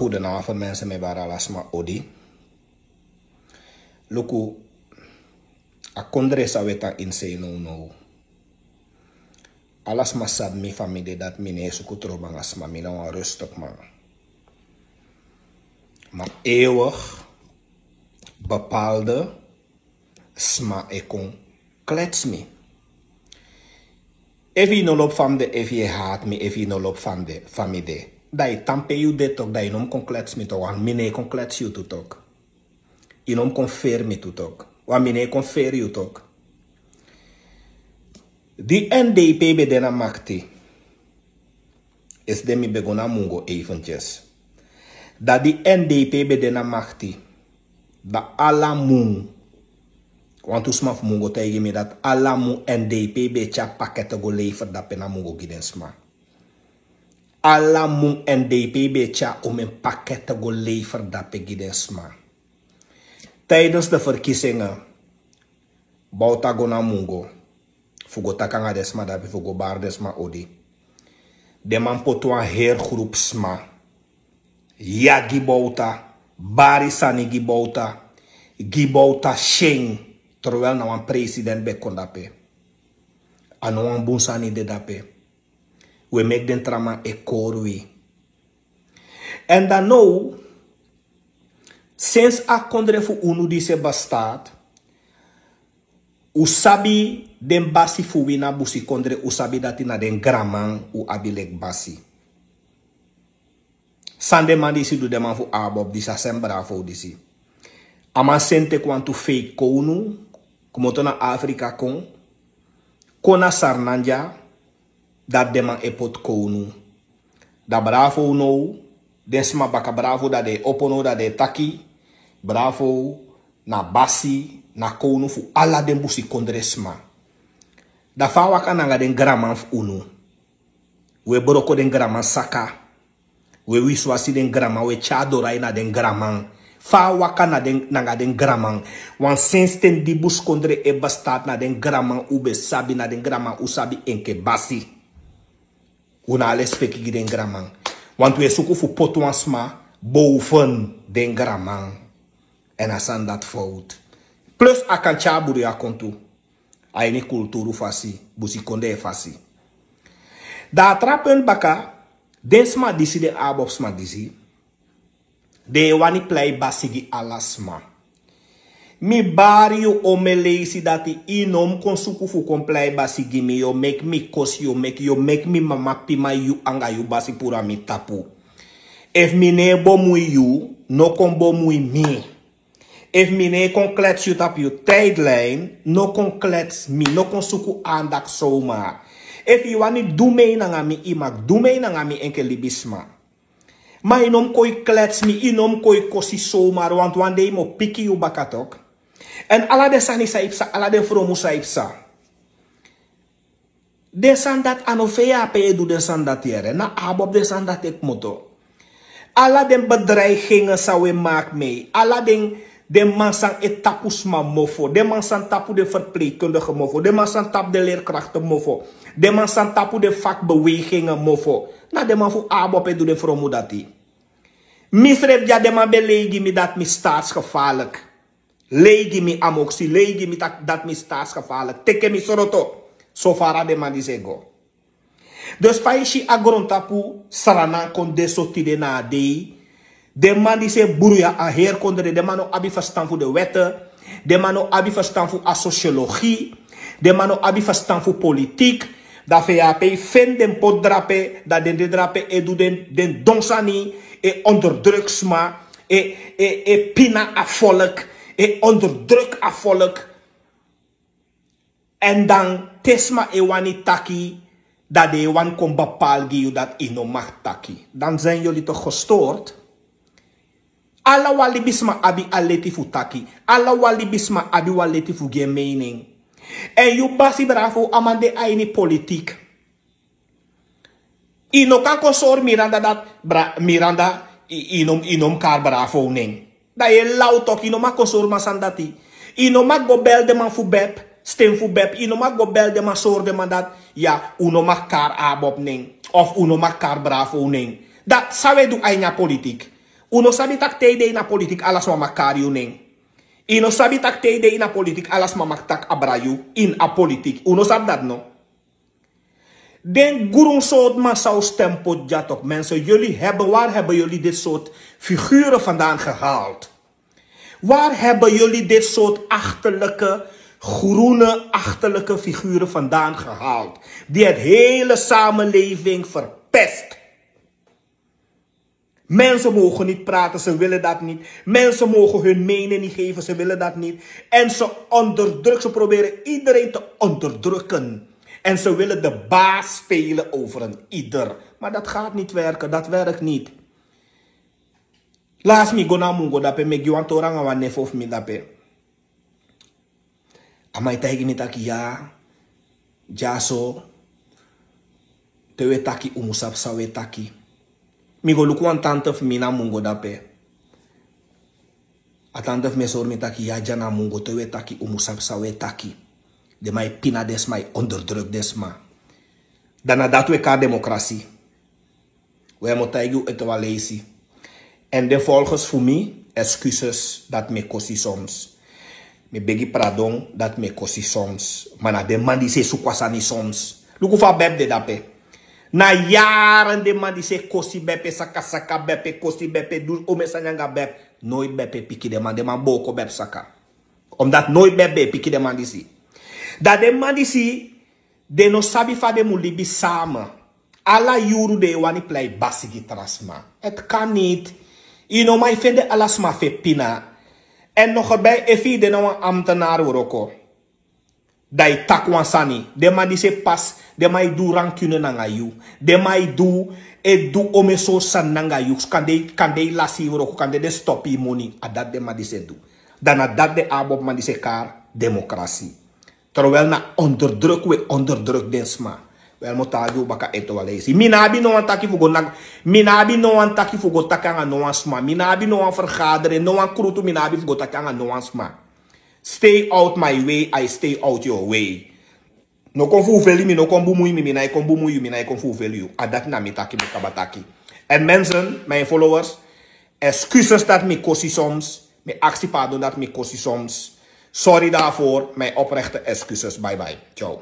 Goedenavond mensen, mij waren alasma Odi. Luku, a kondre sa weta inse no. Alasma sad mi familie dat mine suku trobang asma mina wan rustig man. Maar eeuwig bepaalde sma ekon klets me. If je no lop van de, if je haat me, if je no lop van de familie. Dat je tampe je dit ook, dat je nom kon klets me toch, want mine kon klets je tot ook. Je nom kon veer me tot ook, want mine kon veer je toch. Die NDP bij de makti is de mi begona mungo eventjes. Dat die NDP bij de makti, dat alla mung, want usma mungo tegen me dat alla mung NDP becha pakketten go lever dat pena mungo gidensma. Alla mung NDP becha om een pakketten go lever dat pe gidensma. Tijdens de verkiezingen bouwta go na mungo. Fugo takanga desma dapi fugo bar desma odi. De man potwa heer groep sma. Ya gibouta. Bari sani gibouta. Gibouta sheng. Terwijl na wan president bekon dape. Ano wan bunsani de dape. We make den trama e korwi. En dan nou. Sinds a kondre fu unu di se bestaat. Usabi den basi fuwi na busi kondre usabi dati na den gramang u abilek basi. Sande man disi du deman fu abob disa sembra fu disi. Ama sente kwantu fake kounu, kumoto na Afrika kon, kona sarnanja, dat deman epot kounu. Da bravo no, desma baka bravo da de opono da de taki, bravo na basi, na kounu fu ala den busi kondresma. Da fa waka nanga den graman fu unu. We broko den graman saka. We wiswasi den graman. We chadorai na den graman. Fa waka na den, nanga den graman. Wan since ten di bus kondre e bastat na den graman ube sabi na den graman usabi enke basi. Una ale speki den graman. Want we suku fu potwansma boven den graman. En asan dat fout. Plus akan chaburi akontu. Aini kulturu fasi. Busi konde fasi. Da atrapen baka. Densma disi de abobsma disi. De wani play basigi alasma. Mi bari yo omeleisi dati inom konsuku fu komplay basigi mi. Yo make mi kos yo make mi mama pima yu anga yu basi pura mi tapu. If mi ne bomui yu. No kon bomui mi. If mine kon klets je op je tijdlijn, no kon klets mi, no kon suku aandak zomaar. If je wani doe mee na mi imak, doe mee na mi enke libisma. Maar inom koi klets mi, inom koi kosi zomaar, want one day mo piki je bakatok. En ala de sani saipsa, ala de fromu saipsa. De sandat anofea pe edu de sandat jere, na abob de sandat ek moto. Ala den bedreigingen zou we maak mee, ala den... De man san etapusma mofo. De man san tapu de verpleegkundige mofo. De man san tap de leerkrachten mofo. De man san tapu de vakbewegingen mofo. Na de man fu abope doe de fromu dati. Misref ja de man be leegi mi dat mi staatsgevaarlijk. Leegi mi amoxie. Leegi mi dat mi staatsgevaarlijk. Teke mi soroto. So fara de man die zego. Dus faishi agron tapu sarana kon de sotide na dei. De man die se boeria a heer kondre, de man abi verstaan voor de wetten, de man abi verstaan voor sociologie, de man abi verstaan voor politiek, dat VAP vindt den potdrape, dat den drape e doe den donsani, e onderdruksma, e pina a volk, e onderdruk a volk. En dan tesma e wani taki, dat de wan kon bepaalgi dat ino mag taki. Dan zijn jullie toch gestoord? Alla walibisma abi aleti fu taki. Alla walibisma abi waleti fu geen mening. En you basi bravo amande aini politiek. Ino kan konsor Miranda dat Miranda inom kar bravo ning. Da ye lautok ino ma konsor masandati. Ino ma go bel de man fu bep. Stem fu bep. Ino ma go bel de man sor de man dat. Ja, uno ma kar abob ning. Of uno ma kar bravo ning. Dat sawe du aina politiek. Uno sabi tak de na politik alas mama kariu neng. Ino sabi tak de na politik alas mama tak abrayu in a politik. Uno sab dat no. Den gurung soort massaus tempo jatok. Mensen, waar hebben jullie dit soort figuren vandaan gehaald? Waar hebben jullie dit soort achterlijke, groene, achterlijke figuren vandaan gehaald? Die het hele samenleving verpest. Mensen mogen niet praten, ze willen dat niet. Mensen mogen hun mening niet geven, ze willen dat niet. En ze onderdrukken, ze proberen iedereen te onderdrukken. En ze willen de baas spelen over een ieder. Maar dat gaat niet werken, dat werkt niet. Laat me go na mungo dape, me giwan toranga wa nef of mi dape. Amai taigi mi taki ya, jaso, tewe taki umusap sawe taki. Mi go lukwan tantef mi na mungo dape. Atantef me sor mi taki ya jana mungo, tewe taki umusap sawe taki. De mij pina des mij onderdruk des ma. Dan dat we ka democratie. We moeten het wel lezen. En de volgens voor mij excuses dat me kosi soms. Me begi pardon dat me kosi soms. Maar na de man die se sukwasani soms. Luku fa beb de dape. Na jaren de man die se kosi bepe saka bepe kosi bepe dus ome sanyanga beb. Nooit bepe piki de man boko beb saka. Omdat nooit bebe piki de man die si. Dat de man die si, de no sabi fa de mu libi samen. Alla juru de wani play basigi trasma. Het kan niet. Je know, maar je vindt alles maar fe pina. En nog erbij, efi de nou een ambtenaar woroko. Dat je takwan sani. De man die se pas, de man je doe rancune nanga you. De man je doe ome so san nanga you. Kan de lasi woroko, kan de stoppie money. A dat de man die se doe. Dan a dat de abob man die se kar democratie. Terwijl na onderdruk we onderdruk densma. Wel mo tagi baka eto walesi. Minabi no an taki fugo nag. Minabi no an taki fugo takanga no ansma. Minabi no an vergaderen. No an krutu minabi fugo takanga no ansma. Stay out my way. I stay out your way. No kon fuveli mi no kon bumui mi mina. I kon bumui mi na I kon fuveli you. Adat na mi taki buka bataki. En mensen, mijn followers. Excuses dat mi kosi soms. Mi actie pardon dat mi kosi soms. Sorry daarvoor. Mijn oprechte excuses. Bye bye. Ciao.